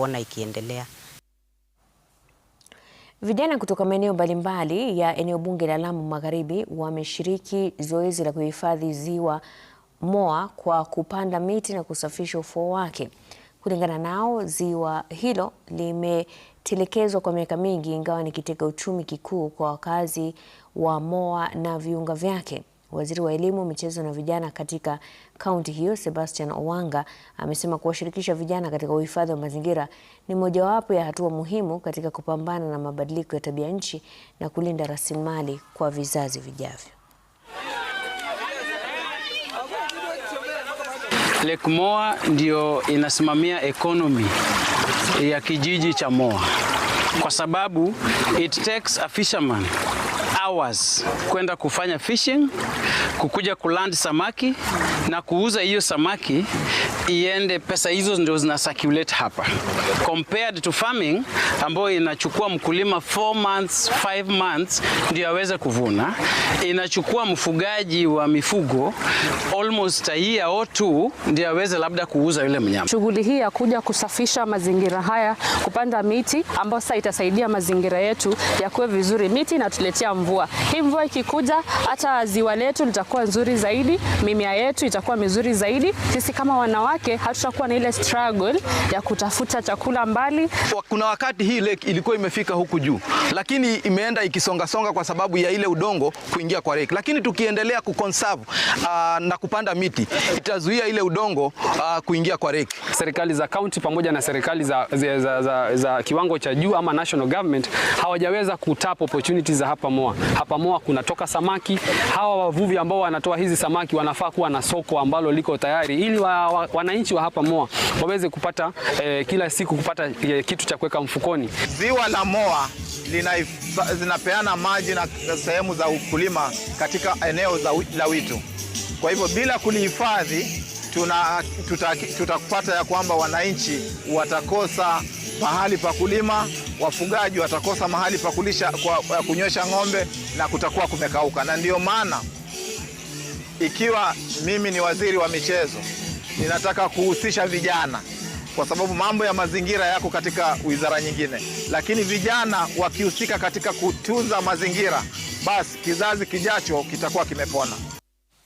kuona ikiendelea. Vijana kutoka maeneo mbalimbali ya eneo bunge la Lamu Magharibi wameshiriki zoezi la kuhifadhi ziwa Moa kwa kupanda miti na kusafisha ufuo wake. Kulingana nao, ziwa hilo limetelekezwa kwa miaka mingi, ingawa ni kitega uchumi kikuu kwa wakazi wa Moa na viunga vyake. Waziri wa Elimu, Michezo na Vijana katika kaunti hiyo, Sebastian Owanga, amesema kuwashirikisha vijana katika uhifadhi wa mazingira ni mojawapo ya hatua muhimu katika kupambana na mabadiliko ya tabia nchi na kulinda rasilimali kwa vizazi vijavyo. Lake Moa ndio inasimamia economy ya kijiji cha Moa, kwa sababu it takes a fisherman hours kwenda kufanya fishing, kukuja kuland samaki na kuuza hiyo samaki iende, pesa hizo ndio zina circulate hapa, compared to farming ambayo inachukua mkulima 4 months 5 months ndio aweze kuvuna. Inachukua mfugaji wa mifugo almost a year or 2 ndio aweze labda kuuza yule mnyama. Shughuli hii ya kuja kusafisha mazingira haya, kupanda miti ambayo sasa itasaidia mazingira yetu yakuwe vizuri. Miti inatuletea mvua. Hii mvua ikikuja, hata ziwa letu litakuwa nzuri zaidi, mimea yetu itakuwa mizuri zaidi. Sisi kama wanawake hatutakuwa na ile struggle ya kutafuta chakula mbali. Kuna wakati hii lake ilikuwa imefika huku juu, lakini imeenda ikisonga kwa sababu ya ile udongo kuingia kwa lake. Lakini tukiendelea kuconserve na kupanda miti, itazuia ile udongo kuingia kwa lake. Serikali za county pamoja na serikali za kiwango cha juu ama national government hawajaweza kutap opportunities za hapa Moa. Hapa Moa kunatoka samaki. Hawa wavuvi ambao wanatoa hizi samaki wanafaa kuwa na soko ambalo liko tayari, ili wananchi wa hapa Moa waweze kupata kila siku kupata kitu cha kuweka mfukoni. Ziwa la Moa zinapeana maji na sehemu za ukulima katika eneo la Witu. Kwa hivyo bila kulihifadhi tutapata ya kwamba wananchi watakosa mahali pa kulima, wafugaji watakosa mahali pa kulisha kwa kunywesha ng'ombe, na kutakuwa kumekauka. Na ndio maana ikiwa mimi ni waziri wa michezo, ninataka kuhusisha vijana, kwa sababu mambo ya mazingira yako katika wizara nyingine, lakini vijana wakihusika katika kutunza mazingira, basi kizazi kijacho kitakuwa kimepona.